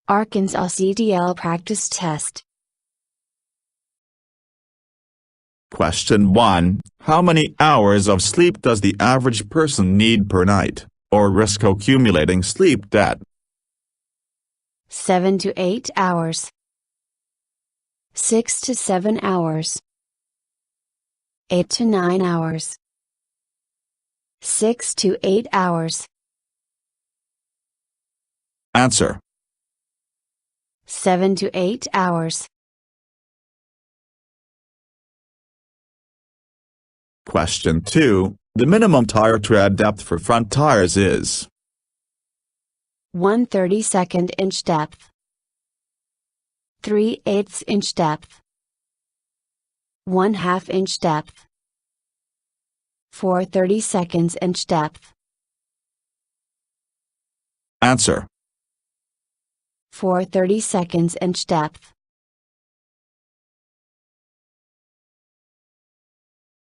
Arkansas CDL practice test. Question 1. How many hours of sleep does the average person need per night, or risk accumulating sleep debt? 7 to 8 hours. 6 to 7 hours. 8 to 9 hours. 6 to 8 hours. Answer: 7 to 8 hours. Question 2. The minimum tire tread depth for front tires is 1/32 inch depth. 3/8 inch depth. 1/2 inch depth. 4/32 inch depth. Answer: 4/32 inch depth.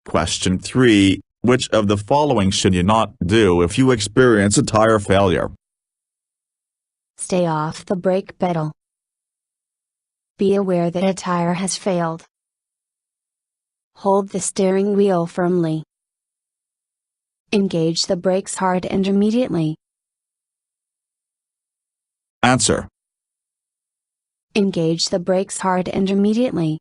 Question 3. Which of the following should you not do if you experience a tire failure? Stay off the brake pedal. Be aware that a tire has failed. Hold the steering wheel firmly. Engage the brakes hard and immediately. Answer: Engage the brakes hard and immediately.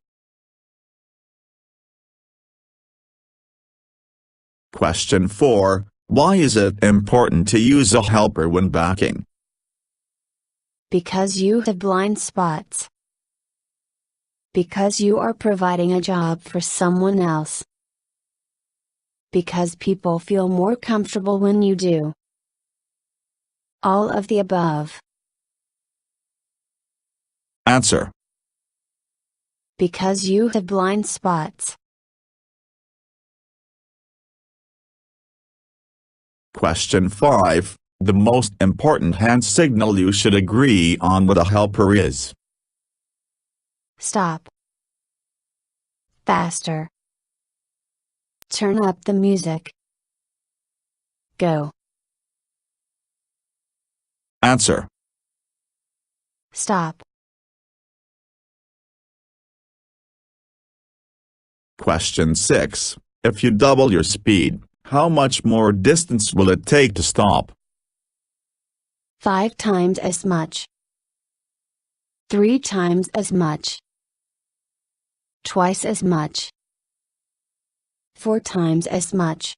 Question 4. Why is it important to use a helper when backing? Because you have blind spots. Because you are providing a job for someone else. Because people feel more comfortable when you do. All of the above. Answer: Because you have blind spots. Question 5. The most important hand signal you should agree on with a helper is Stop. Faster. Turn up the music. Go. Answer: Stop. Question 6. If you double your speed, how much more distance will it take to stop? 5 times as much. 3 times as much. Twice as much. 4 times as much.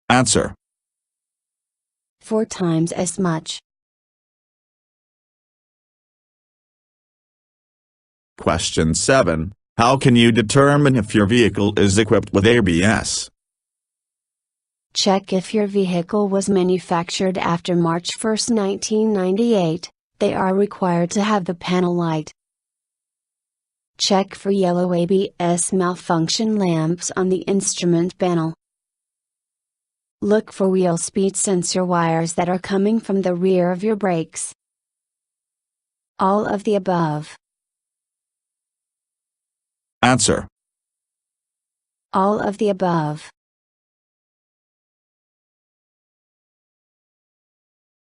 Answer: 4 times as much. Question 7. How can you determine if your vehicle is equipped with ABS? Check if your vehicle was manufactured after March 1, 1998, they are required to have the panel light. Check for yellow ABS malfunction lamps on the instrument panel. Look for wheel speed sensor wires that are coming from the rear of your brakes. All of the above. Answer: All of the above.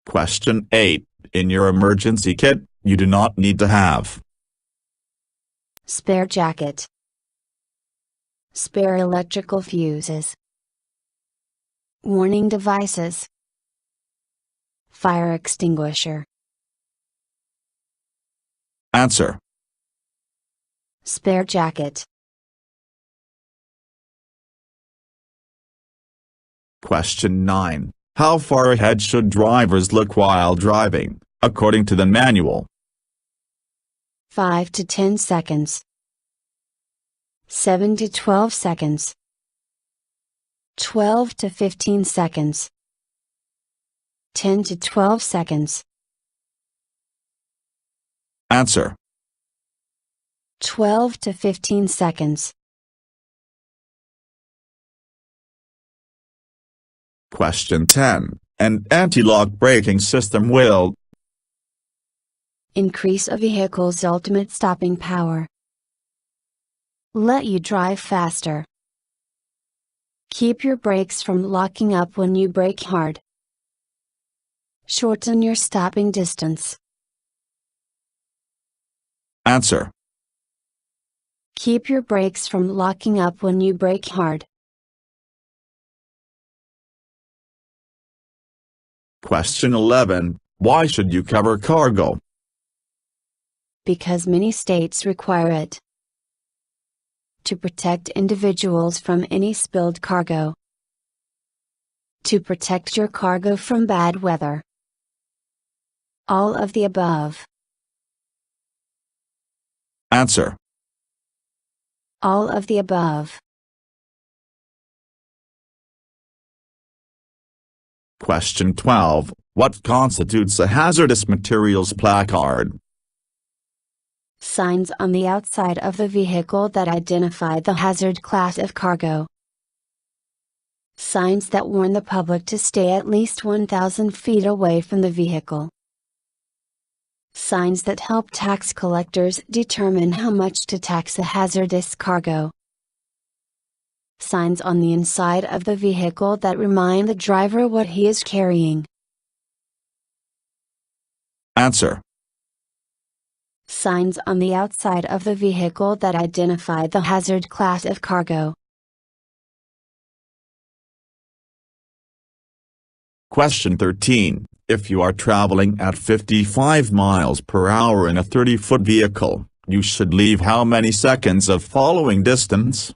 Question 8. In your emergency kit, you do not need to have Spare jacket. Spare electrical fuses. Warning devices. Fire extinguisher. Answer: Spare jacket. Question 9. How far ahead should drivers look while driving, according to the manual? 5 to 10 seconds. 7 to 12 seconds. 12 to 15 seconds. 10 to 12 seconds. Answer: 12 to 15 seconds. Question 10. An anti-lock braking system will Increase a vehicle's ultimate stopping power. Let you drive faster. Keep your brakes from locking up when you brake hard. Shorten your stopping distance. Answer. Keep your brakes from locking up when you brake hard. Question 11. Why should you cover cargo? Because many states require it. To protect individuals from any spilled cargo. To protect your cargo from bad weather. All of the above. Answer. All of the above. Question 12. What constitutes a hazardous materials placard? Signs on the outside of the vehicle that identify the hazard class of cargo. Signs that warn the public to stay at least 1,000 feet away from the vehicle. Signs that help tax collectors determine how much to tax a hazardous cargo. Signs on the inside of the vehicle that remind the driver what he is carrying. Answer. Signs on the outside of the vehicle that identify the hazard class of cargo. Question 13. If you are traveling at 55 miles per hour in a 30-foot vehicle, you should leave how many seconds of following distance?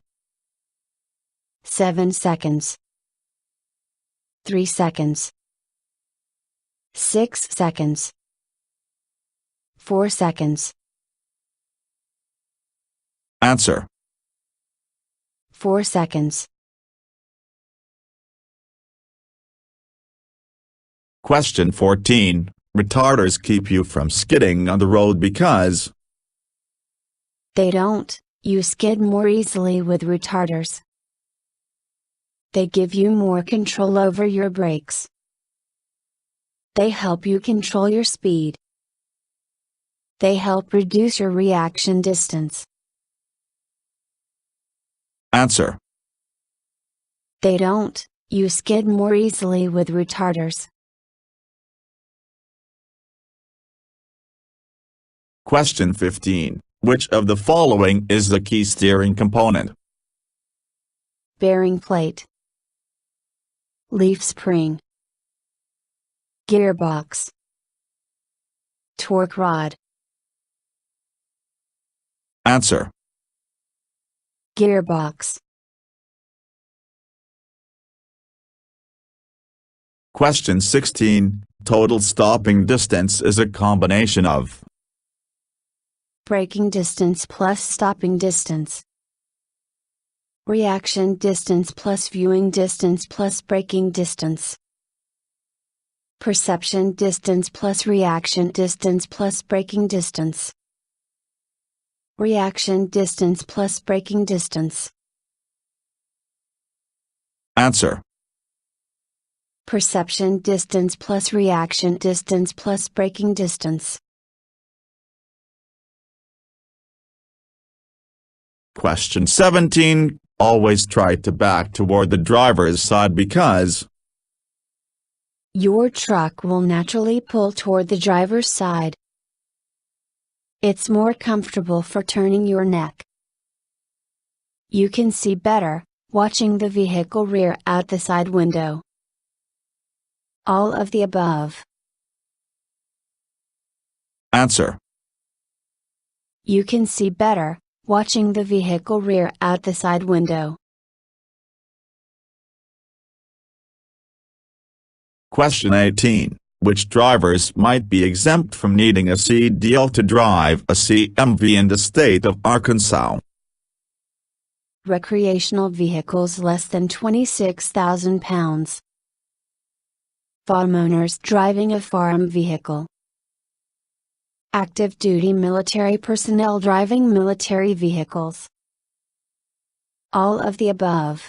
7 seconds. 3 seconds. 6 seconds. 4 seconds. Answer. 4 seconds. Question 14. Retarders keep you from skidding on the road because They don't. You skid more easily with retarders. They give you more control over your brakes. They help you control your speed. They help reduce your reaction distance. Answer. They don't. You skid more easily with retarders. Question 15. Which of the following is the key steering component? Bearing plate. Leaf spring. Gearbox. Torque rod. Answer. Gearbox. Question 16. Total stopping distance is a combination of Braking distance plus stopping distance. Reaction distance plus viewing distance plus braking distance. Perception distance plus reaction distance plus braking distance. Reaction distance plus braking distance. Answer. Perception distance plus reaction distance plus braking distance. Question 17. Always try to back toward the driver's side because Your truck will naturally pull toward the driver's side. It's more comfortable for turning your neck. You can see better, watching the vehicle rear out the side window. All of the above. Answer. You can see better, watching the vehicle rear out the side window. Question 18. Which drivers might be exempt from needing a CDL to drive a CMV in the state of Arkansas? Recreational vehicles less than 26,000 pounds. Farm owners driving a farm vehicle. Active duty military personnel driving military vehicles. All of the above.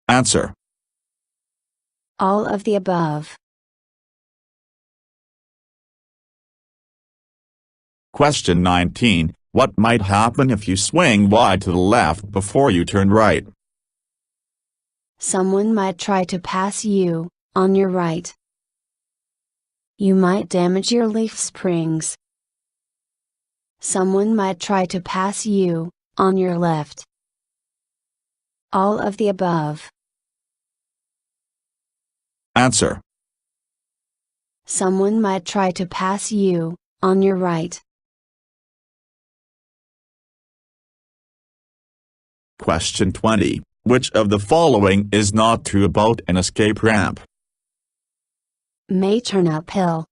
Answer. All of the above. Question 19. What might happen if you swing wide to the left before you turn right? Someone might try to pass you, on your right. You might damage your leaf springs. Someone might try to pass you, on your left. All of the above. Answer. Someone might try to pass you, on your right. Question 20. Which of the following is not true about an escape ramp? May turn uphill.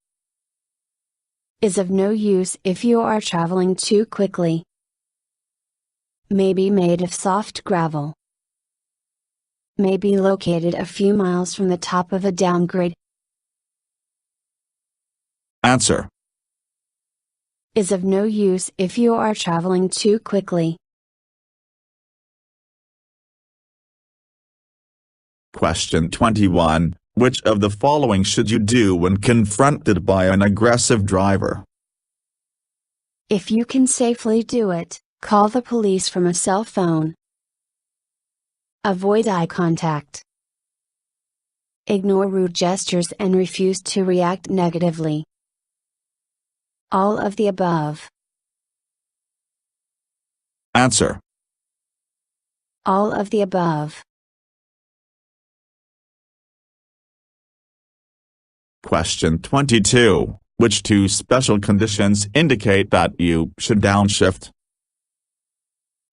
Is of no use if you are traveling too quickly. May be made of soft gravel. May be located a few miles from the top of a downgrade. Answer. Is of no use if you are traveling too quickly. Question 21. Which of the following should you do when confronted by an aggressive driver? If you can safely do it, call the police from a cell phone. Avoid eye contact. Ignore rude gestures and refuse to react negatively. All of the above. Answer. All of the above. Question 22. Which two special conditions indicate that you should downshift?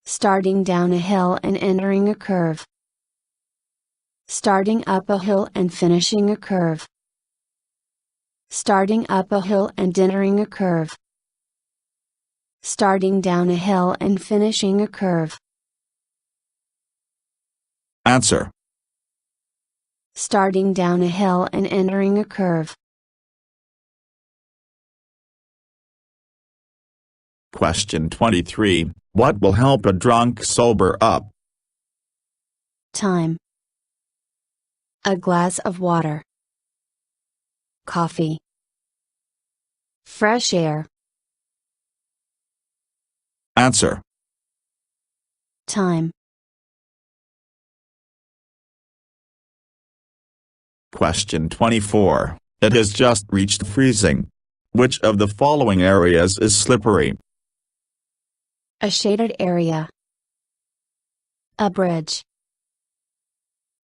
Starting down a hill and entering a curve. Starting up a hill and finishing a curve. Starting up a hill and entering a curve. Starting down a hill and finishing a curve. Answer. Starting down a hill and entering a curve. Question 23. What will help a drunk sober up? Time. A glass of water. Coffee. Fresh air. Answer. Time. Question 24. It has just reached freezing. Which of the following areas is slippery? A shaded area. A bridge.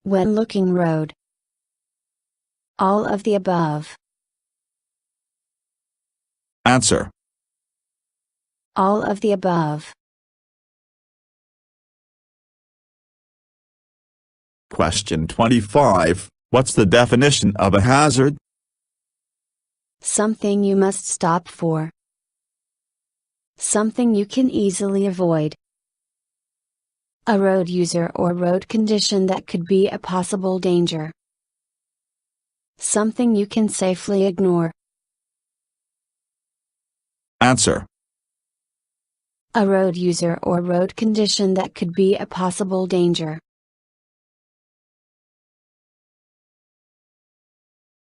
When-looking road. All of the above. Answer. All of the above. Question 25. What's the definition of a hazard? Something you must stop for. Something you can easily avoid. A road user or road condition that could be a possible danger. Something you can safely ignore. Answer. A road user or road condition that could be a possible danger.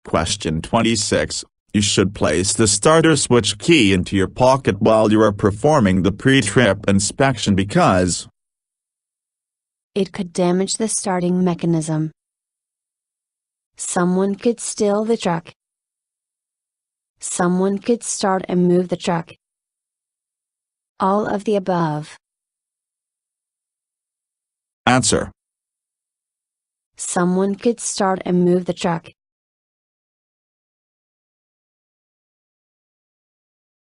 Question 26. You should place the starter switch key into your pocket while you are performing the pre-trip inspection because it could damage the starting mechanism. Someone could steal the truck. Someone could start and move the truck. All of the above. Answer. Someone could start and move the truck.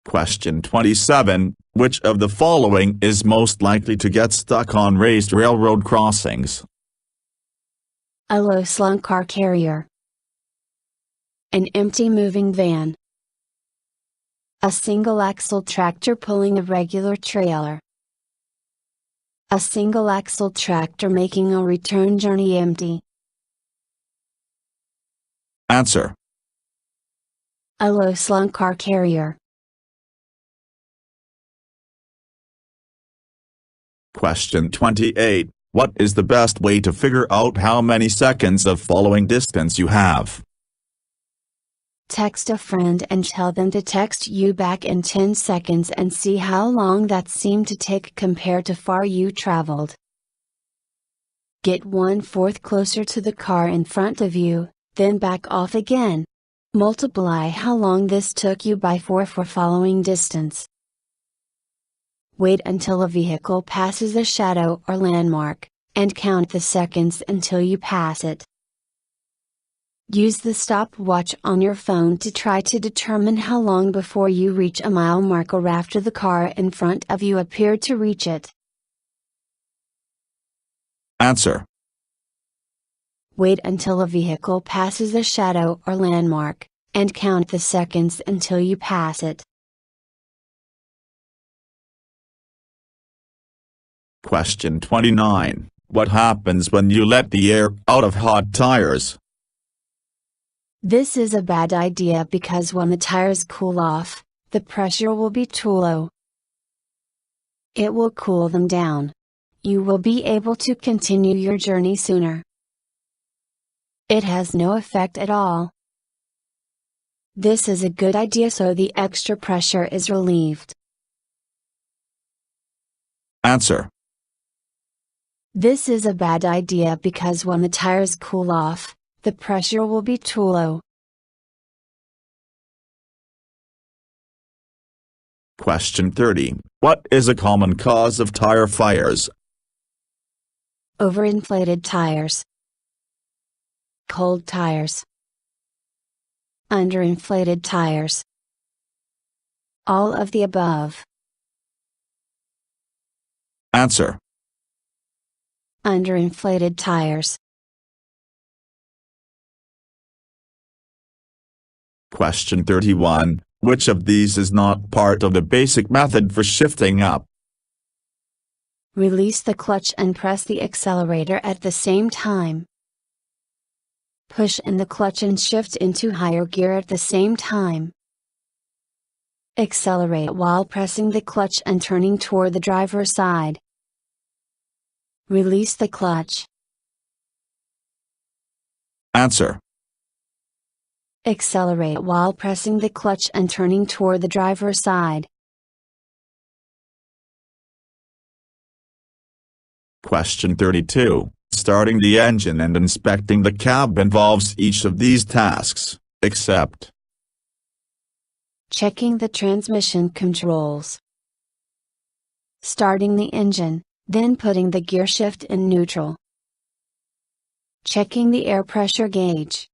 Question 27. Which of the following is most likely to get stuck on raised railroad crossings? A low-slung car carrier. An empty moving van. A single-axle tractor pulling a regular trailer. A single-axle tractor making a return journey empty. Answer. A low-slung car carrier. Question 28. What is the best way to figure out how many seconds of following distance you have? Text a friend and tell them to text you back in 10 seconds and see how long that seemed to take compared to far you traveled. Get 1/4 closer to the car in front of you, then back off again. Multiply how long this took you by 4 for following distance. Wait until a vehicle passes a shadow or landmark, and count the seconds until you pass it. Use the stopwatch on your phone to try to determine how long before you reach a mile mark or after the car in front of you appeared to reach it. Answer. Wait until a vehicle passes a shadow or landmark, and count the seconds until you pass it. Question 29. What happens when you let the air out of hot tires? This is a bad idea because when the tires cool off, the pressure will be too low. It will cool them down. You will be able to continue your journey sooner. It has no effect at all. This is a good idea so the extra pressure is relieved. Answer. This is a bad idea because when the tires cool off, the pressure will be too low. Question 30. What is a common cause of tire fires? Overinflated tires. Cold tires. Underinflated tires. All of the above. Answer. Underinflated tires. Question 31. Which of these is not part of the basic method for shifting up? Release the clutch and press the accelerator at the same time. Push in the clutch and shift into higher gear at the same time. Accelerate while pressing the clutch and turning toward the driver's side. Release the clutch. Answer. Accelerate while pressing the clutch and turning toward the driver's side. Question 32. Starting the engine and inspecting the cab involves each of these tasks, except checking the transmission controls. Starting the engine, then putting the gear shift in neutral. Checking the air pressure gauge.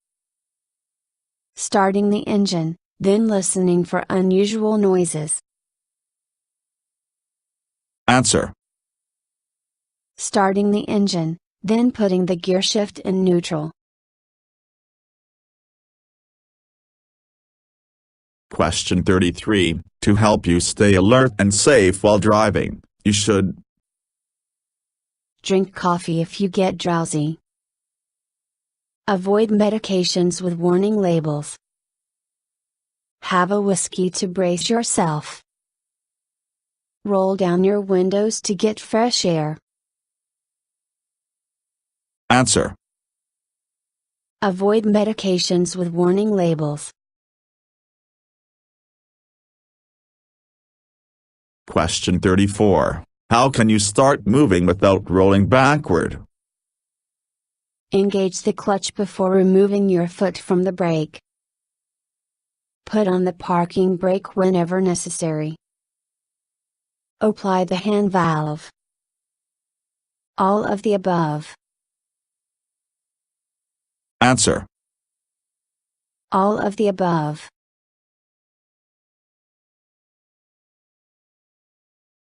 Starting the engine, then listening for unusual noises. Answer. Starting the engine, then putting the gear shift in neutral. Question 33. To help you stay alert and safe while driving, you should drink coffee if you get drowsy. Avoid medications with warning labels. Have a whiskey to brace yourself. Roll down your windows to get fresh air. Answer. Avoid medications with warning labels. Question 34. How can you start moving without rolling backward? Engage the clutch before removing your foot from the brake. Put on the parking brake whenever necessary. Apply the hand valve. All of the above. Answer. All of the above.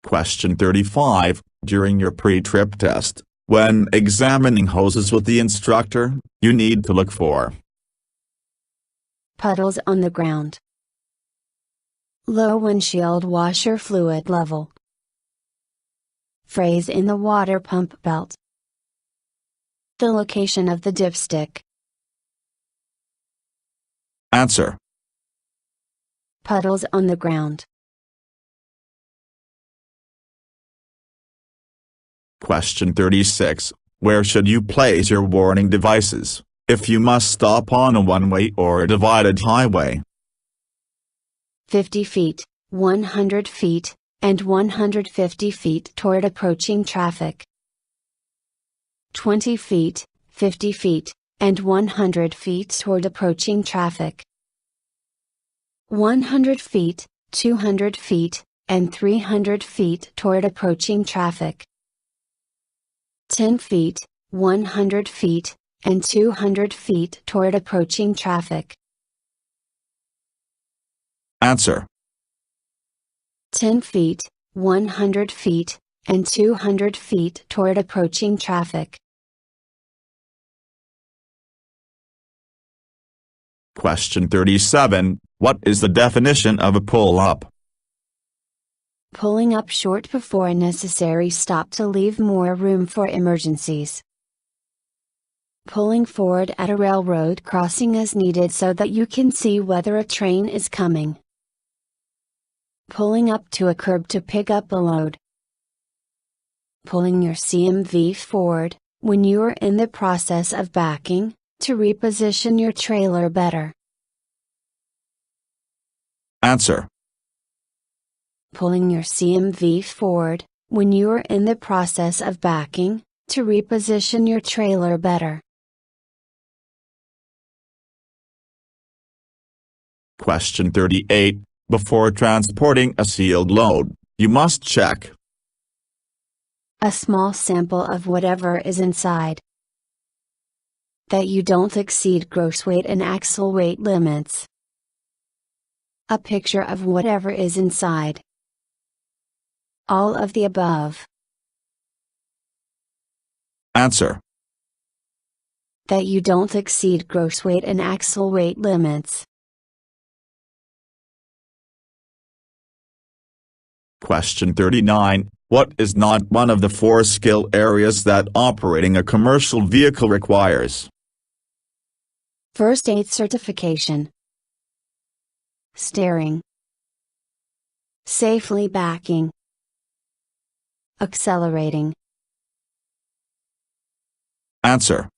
Question 35. During your pre-trip test, when examining hoses with the instructor, you need to look for puddles on the ground. Low windshield washer fluid level. Phrase in the water pump belt. The location of the dipstick. Answer. Puddles on the ground. Question 36. Where should you place your warning devices, if you must stop on a one-way or a divided highway? 50 feet, 100 feet, and 150 feet toward approaching traffic. 20 feet, 50 feet, and 100 feet toward approaching traffic. 100 feet, 200 feet, and 300 feet toward approaching traffic. 10 feet, 100 feet, and 200 feet toward approaching traffic. Answer. 10 feet, 100 feet, and 200 feet toward approaching traffic. Question 37. What is the definition of a pull-up? Pulling up short before a necessary stop to leave more room for emergencies. Pulling forward at a railroad crossing as needed so that you can see whether a train is coming. Pulling up to a curb to pick up a load. Pulling your CMV forward, when you are in the process of backing, to reposition your trailer better. Answer. Pulling your CMV forward, when you are in the process of backing, to reposition your trailer better. Question 38. Before transporting a sealed load, you must check a small sample of whatever is inside. That you don't exceed gross weight and axle weight limits. A picture of whatever is inside. All of the above. Answer. That you don't exceed gross weight and axle weight limits. Question 39. What is not one of the 4 skill areas that operating a commercial vehicle requires? First aid certification. Steering. Safely backing. Accelerating. Answer.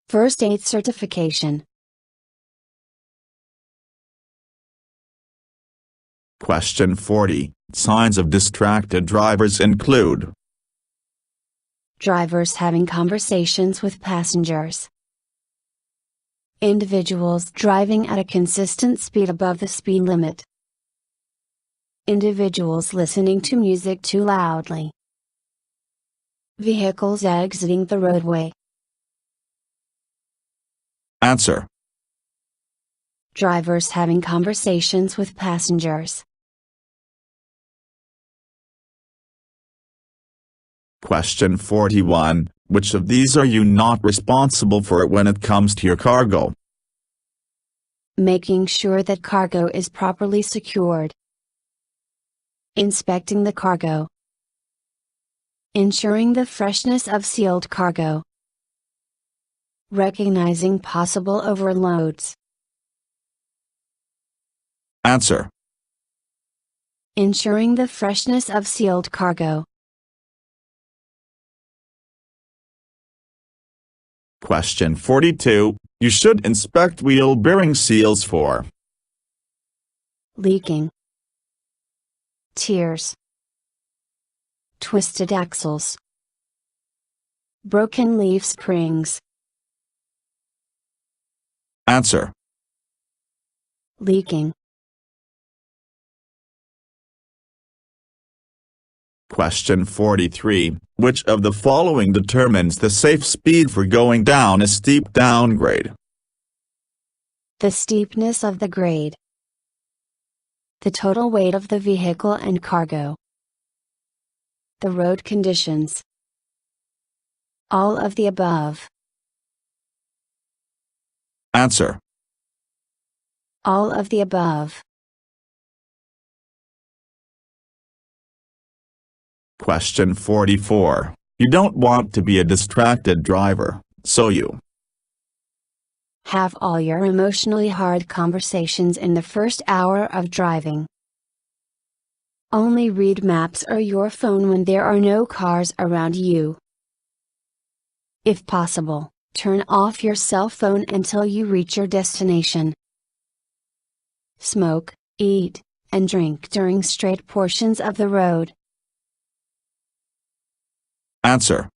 First aid certification. Question 40. Signs of distracted drivers include Drivers having conversations with passengers. Individuals driving at a consistent speed above the speed limit. Individuals listening to music too loudly. Vehicles exiting the roadway. Answer. Drivers having conversations with passengers. Question 41. Which of these are you not responsible for when it comes to your cargo? Making sure that cargo is properly secured. Inspecting the cargo. Ensuring the freshness of sealed cargo. Recognizing possible overloads. Answer. Ensuring the freshness of sealed cargo. Question 42. You should inspect wheel bearing seals for Leaking. Tears. Twisted axles. Broken leaf springs. Answer. Leaking. Question 43. Which of the following determines the safe speed for going down a steep downgrade? The steepness of the grade. The total weight of the vehicle and cargo. The road conditions. All of the above. Answer. All of the above. Question 44. You don't want to be a distracted driver, so you have all your emotionally hard conversations in the first hour of driving. Only read maps or your phone when there are no cars around you. If possible, turn off your cell phone until you reach your destination. Smoke, eat, and drink during straight portions of the road. Answer.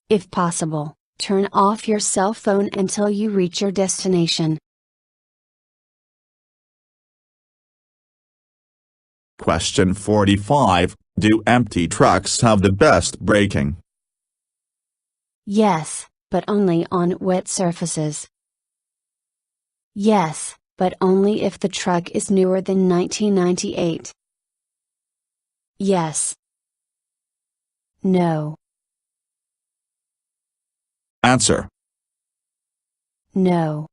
If possible, Turn off your cell phone until you reach your destination. Question 45. Do empty trucks have the best braking? Yes, but only on wet surfaces. Yes, but only if the truck is newer than 1998. Yes. No. Answer. No.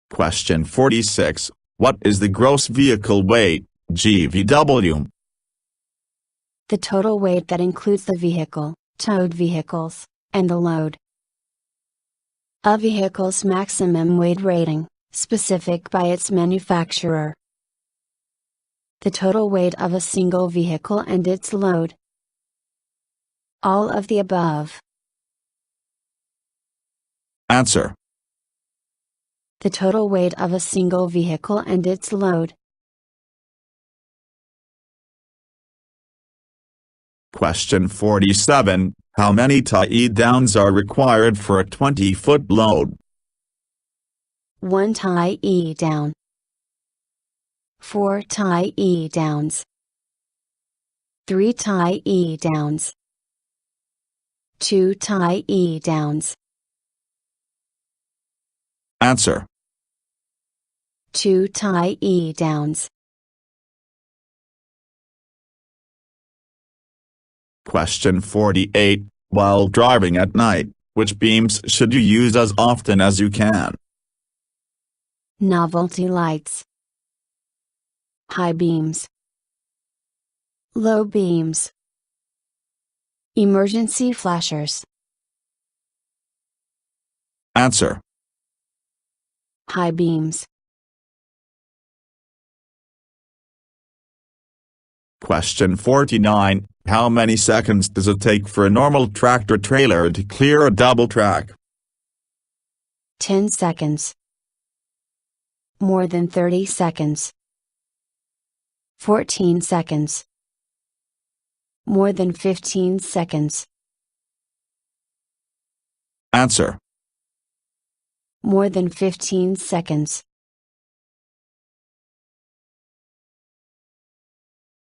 Question 46. What is the gross vehicle weight, GVW? The total weight that includes the vehicle, towed vehicles, and the load. A vehicle's maximum weight rating, specific by its manufacturer. The total weight of a single vehicle and its load. All of the above. Answer. The total weight of a single vehicle and its load. Question 47. How many tie downs are required for a 20-foot load? 1 tie down. 4 tie downs. 3 tie downs. 2 tie downs. Answer. 2 tie downs. Question 48. While driving at night, which beams should you use as often as you can? Novelty lights. High beams. Low beams. Emergency flashers. Answer. High beams. Question 49. How many seconds does it take for a normal tractor-trailer to clear a double track? 10 seconds. More than 30 seconds. 14 seconds. More than 15 seconds. Answer. More than 15 seconds.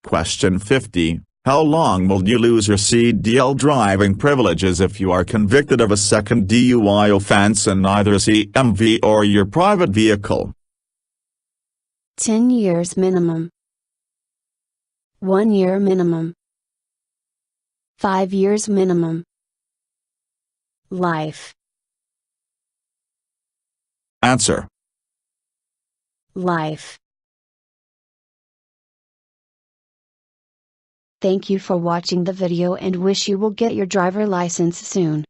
Question 50. How long will you lose your CDL driving privileges if you are convicted of a second DUI offense in either CMV or your private vehicle? 10 years minimum. 1 year minimum. 5 years minimum. Life. Answer. Life. Thank you for watching the video and wish you will get your driver license soon.